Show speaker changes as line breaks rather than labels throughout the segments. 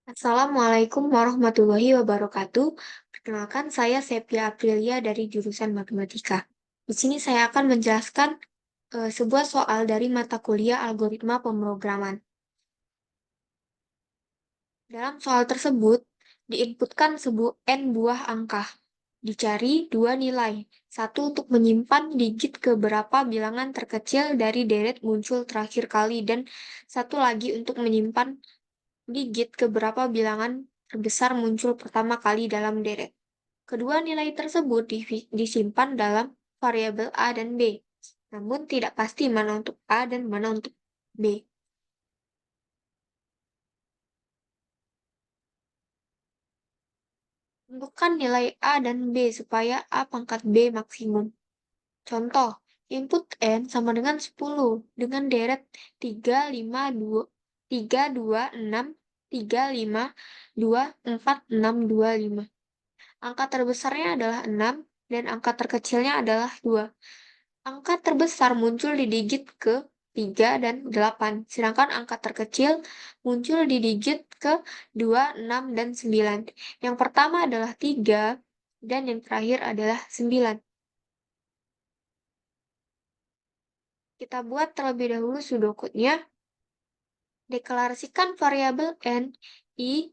Assalamualaikum warahmatullahi wabarakatuh. Perkenalkan, saya Sepia Aprilia dari jurusan Matematika. Di sini saya akan menjelaskan sebuah soal dari mata kuliah algoritma pemrograman. Dalam soal tersebut, diinputkan n buah angka. Dicari dua nilai, satu untuk menyimpan digit ke berapa bilangan terkecil dari deret muncul terakhir kali, dan satu lagi untuk menyimpan digit ke berapa bilangan terbesar muncul pertama kali dalam deret. Kedua nilai tersebut disimpan dalam variabel A dan B, namun tidak pasti mana untuk A dan mana untuk B. Tentukan nilai A dan B supaya A pangkat B maksimum. Contoh, input N sama dengan 10 dengan deret 3, 5, 2, 3, 2, 6, 3, 5, 2, 4, 6, 2, 5. Angka terbesarnya adalah 6 dan angka terkecilnya adalah 2. Angka terbesar muncul di digit ke 3 dan 8, sedangkan angka terkecil muncul di digit ke 2, 6, dan 9. Yang pertama adalah 3 dan yang terakhir adalah 9. Kita buat terlebih dahulu pseudocode-nya. Deklarasikan variabel n, i,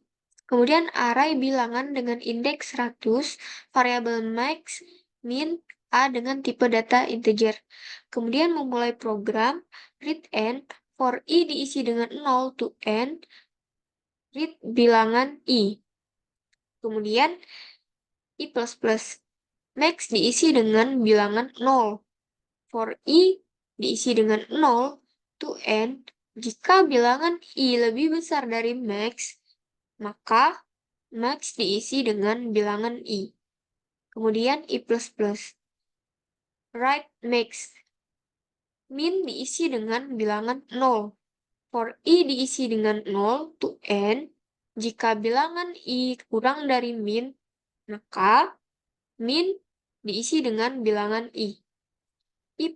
kemudian array bilangan dengan indeks 100, variabel max, min, a dengan tipe data integer. Kemudian memulai program read n, for i diisi dengan 0 to n, read bilangan i. Kemudian i++, max diisi dengan bilangan 0. For i diisi dengan 0 to n, jika bilangan i lebih besar dari max, maka max diisi dengan bilangan i. Kemudian i++. Write max. Min diisi dengan bilangan 0. For i diisi dengan 0 to n, jika bilangan i kurang dari min, maka min diisi dengan bilangan i. I++.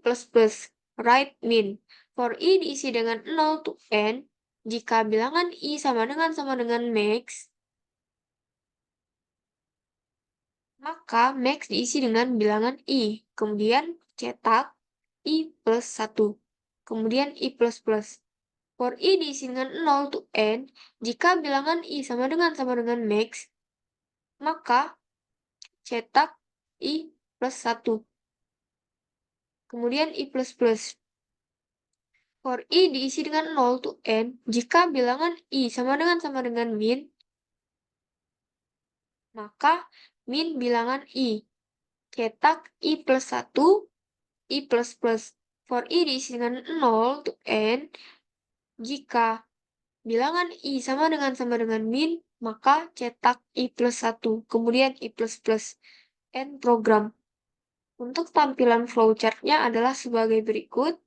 Write min. For i diisi dengan 0 to n, jika bilangan i sama dengan max, maka max diisi dengan bilangan i. Kemudian cetak i plus 1. Kemudian i++. For i diisi dengan 0 to n, jika bilangan i sama dengan max, maka cetak i plus 1. Kemudian i++. For i diisi dengan 0 to n, jika bilangan i sama dengan min, maka min bilangan i. Cetak i plus 1, i++. For i diisi dengan 0 to n, jika bilangan i sama dengan min, maka cetak i plus 1, kemudian i++. End program. Untuk tampilan flowchart-nya adalah sebagai berikut.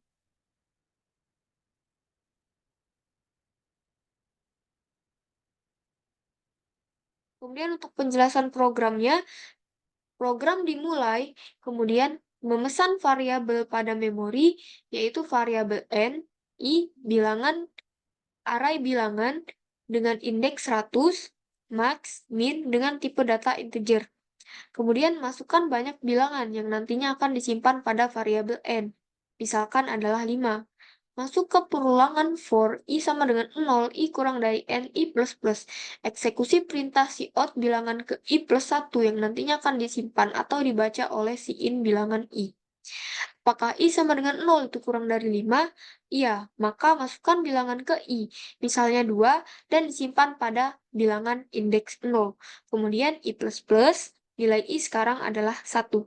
Kemudian untuk penjelasan programnya, program dimulai, kemudian memesan variabel pada memori, yaitu variabel n, i, bilangan, array bilangan dengan indeks 100, max, min dengan tipe data integer. Kemudian masukkan banyak bilangan yang nantinya akan disimpan pada variabel n, misalkan adalah 5. Masuk ke perulangan for i sama dengan 0, i kurang dari n, i++. Eksekusi perintah cout bilangan ke i plus 1 yang nantinya akan disimpan atau dibaca oleh in bilangan i. Apakah i sama dengan 0 itu kurang dari 5? Iya, maka masukkan bilangan ke i, misalnya 2, dan disimpan pada bilangan indeks 0. Kemudian i++, nilai i sekarang adalah 1.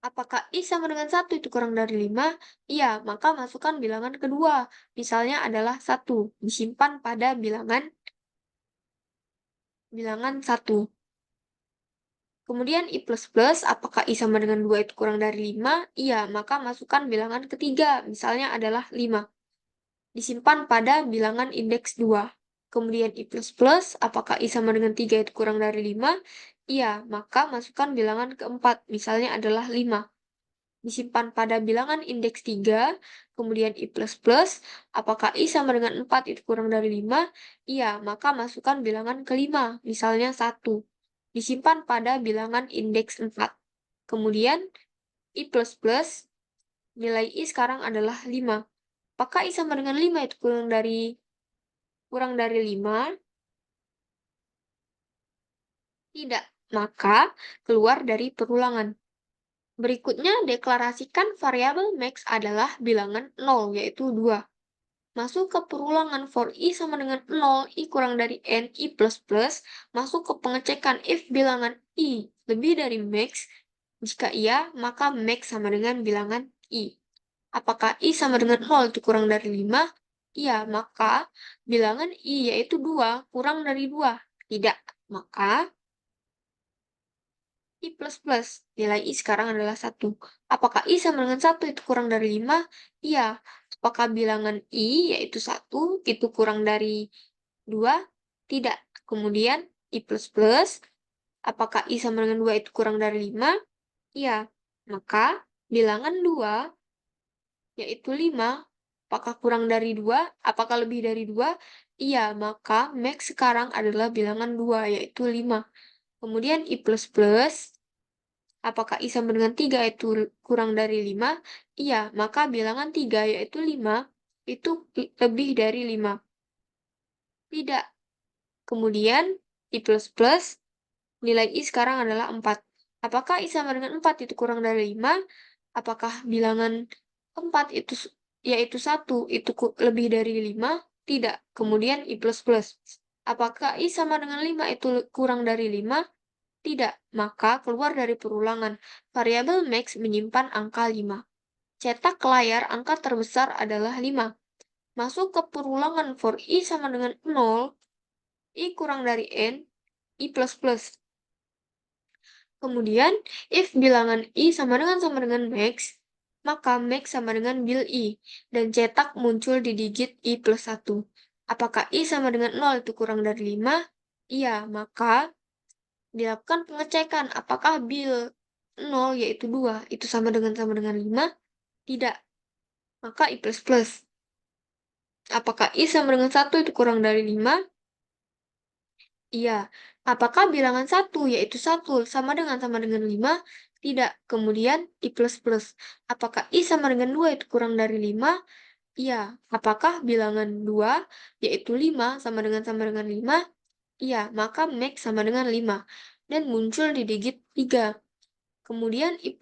Apakah i sama dengan 1 itu kurang dari 5? Iya, maka masukkan bilangan kedua, misalnya adalah 1, disimpan pada bilangan 1. Kemudian i++, apakah i sama dengan 2 itu kurang dari 5? Iya, maka masukkan bilangan ketiga, misalnya adalah 5. Disimpan pada bilangan indeks 2. Kemudian i++, apakah i sama dengan 3 itu kurang dari 5? Iya, maka masukkan bilangan keempat, misalnya adalah 5. disimpan pada bilangan indeks 3, kemudian I++, apakah I sama dengan 4 itu kurang dari 5? Iya, maka masukkan bilangan kelima, misalnya 1. Disimpan pada bilangan indeks 4. Kemudian I++, nilai I sekarang adalah 5. Apakah I sama dengan 5 itu kurang dari 5? Tidak, maka keluar dari perulangan. Berikutnya, deklarasikan variabel max adalah bilangan 0, yaitu 2. Masuk ke perulangan for I sama dengan 0, I kurang dari N, I++, masuk ke pengecekan if bilangan I lebih dari max. Jika iya, maka max sama dengan bilangan I. Apakah I sama dengan 0 itu kurang dari 5? Iya, maka bilangan I yaitu 2 kurang dari 2. Tidak, maka I++, nilai I sekarang adalah 1. Apakah I sama dengan 1 itu kurang dari 5? Iya. Apakah bilangan I yaitu 1 itu kurang dari 2? Tidak. Kemudian I++, apakah I sama dengan 2 itu kurang dari 5? Iya. Maka bilangan 2 yaitu 5. Apakah kurang dari 2? Apakah lebih dari 2? Iya, maka max sekarang adalah bilangan 2 yaitu 5. Kemudian I++, apakah I sama dengan 3 itu kurang dari 5? Iya, maka bilangan 3 yaitu 5 itu lebih dari 5. Tidak. Kemudian I++, nilai I sekarang adalah 4. Apakah I sama dengan 4 itu kurang dari 5? Apakah bilangan 4 itu yaitu 1 itu lebih dari 5? Tidak. Kemudian I++. Apakah I sama dengan 5 itu kurang dari 5? Tidak, maka keluar dari perulangan. Variabel max menyimpan angka 5. Cetak ke layar angka terbesar adalah 5. Masuk ke perulangan for I sama dengan 0, I kurang dari N, I++. Kemudian, if bilangan I sama dengan max, maka max sama dengan bil I, dan cetak muncul di digit I+1. Apakah I sama dengan 0 itu kurang dari 5? Iya, maka dilakukan pengecekan apakah bil 0 yaitu 2 itu sama dengan 5? Tidak. Maka I++. Apakah I sama dengan 1 itu kurang dari 5? Iya. Apakah bilangan 1 yaitu 1 sama dengan 5? Tidak. Kemudian I++. Apakah I sama dengan 2 itu kurang dari 5? Iya. Apakah bilangan 2 yaitu 5 sama dengan 5? Iya. Maka max sama dengan 5. Dan muncul di digit 3. Kemudian I++,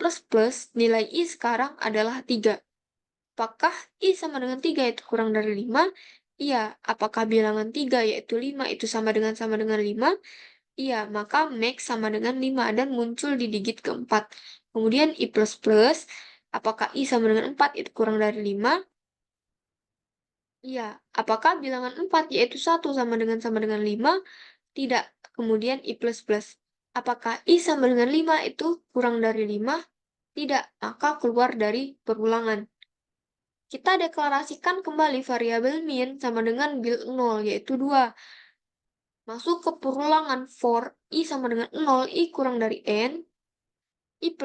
nilai I sekarang adalah 3. Apakah I sama dengan 3 itu kurang dari 5? Iya. Apakah bilangan 3 yaitu 5 itu sama dengan 5? Iya, maka max sama dengan 5 dan muncul di digit keempat. Kemudian I++, apakah I sama dengan 4 itu kurang dari 5? Iya. Apakah bilangan 4 yaitu 1 sama dengan 5? Tidak. Kemudian I++. Apakah I sama dengan 5 itu kurang dari 5? Tidak, maka keluar dari perulangan. Kita deklarasikan kembali variabel min sama dengan bil 0, yaitu 2. Masuk ke perulangan for I sama dengan 0, I kurang dari N, I++.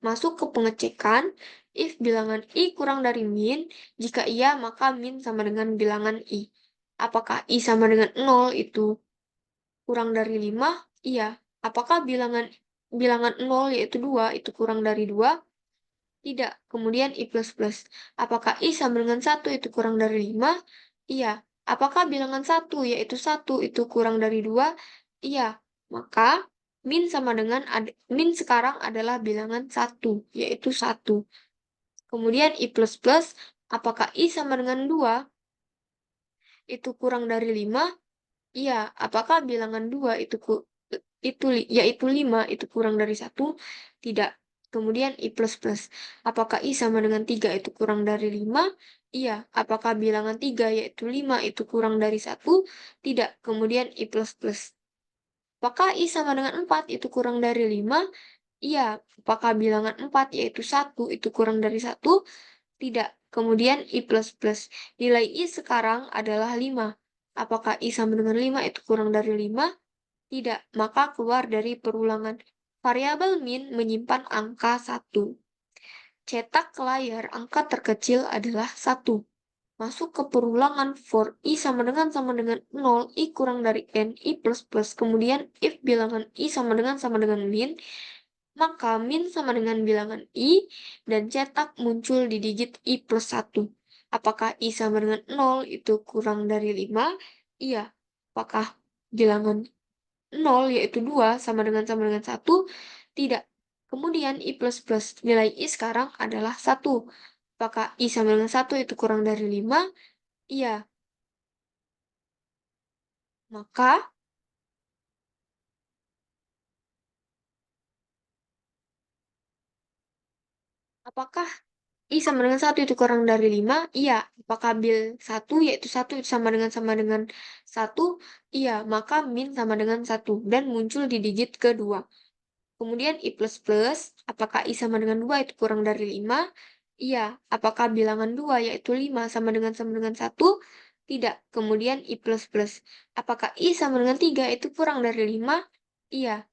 Masuk ke pengecekan, if bilangan I kurang dari min, jika iya maka min sama dengan bilangan I. Apakah I sama dengan 0 itu kurang dari 5? Iya. Apakah bilangan 0 yaitu 2 itu kurang dari 2? Tidak. Kemudian I++. Apakah I sama dengan 1 itu kurang dari 5? Iya. Apakah bilangan 1 yaitu 1 itu kurang dari 2? Iya. Maka min sekarang adalah bilangan 1, yaitu 1. Kemudian I++, apakah I sama dengan 2 itu kurang dari 5? Iya. Apakah bilangan 2 yaitu 5 itu kurang dari 1? Tidak. Kemudian I++. Apakah I sama dengan 3 itu kurang dari 5? Iya. Apakah bilangan 3 yaitu 5 itu kurang dari 1? Tidak. Kemudian I++. Apakah I sama dengan 4 itu kurang dari 5? Iya. Apakah bilangan 4 yaitu 1 itu kurang dari 1? Tidak. Kemudian I++. Nilai I sekarang adalah 5. Apakah I sama dengan 5 itu kurang dari 5? Tidak, maka keluar dari perulangan. Variabel min menyimpan angka 1. Cetak ke layar angka terkecil adalah 1. Masuk ke perulangan for I sama dengan 0, I kurang dari N, I plus plus. Kemudian if bilangan I sama dengan min, maka min sama dengan bilangan I, dan cetak muncul di digit I plus 1. Apakah I sama dengan 0 itu kurang dari 5? Iya. Apakah bilangan 0 yaitu 2 sama dengan 1? Tidak. Kemudian I plus plus. Nilai I sekarang adalah 1. Apakah I sama dengan 1 itu kurang dari 5? Iya. Maka, apakah I sama dengan 1 itu kurang dari 5? Iya. Apakah bil 1 yaitu 1 itu sama dengan 1? Iya. Maka min sama dengan 1. Dan muncul di digit kedua. Kemudian I plus plus. Apakah I sama dengan 2 itu kurang dari 5? Iya. Apakah bilangan 2 yaitu 5 sama dengan 1? Tidak. Kemudian I plus plus. Apakah I sama dengan 3 itu kurang dari 5? Iya.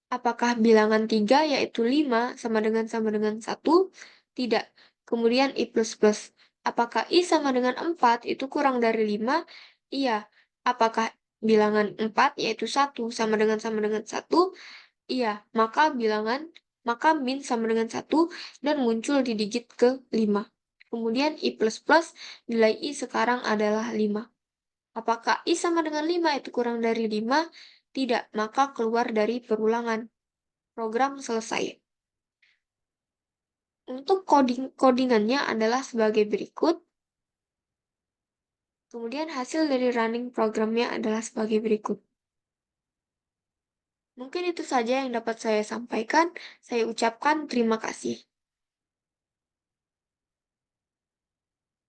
Apakah bilangan 3 yaitu 5 sama dengan 1? Tidak. Kemudian I plus plus. Apakah I sama dengan 4 itu kurang dari 5? Iya. Apakah bilangan 4 yaitu 1 sama dengan 1? Iya. Maka min sama dengan 1 dan muncul di digit ke-5. Kemudian I plus plus, nilai I sekarang adalah 5. Apakah I sama dengan 5 itu kurang dari 5? Tidak, maka keluar dari perulangan. Program selesai. Untuk codingannya adalah sebagai berikut. Kemudian hasil dari running programnya adalah sebagai berikut. Mungkin itu saja yang dapat saya sampaikan. Saya ucapkan terima kasih.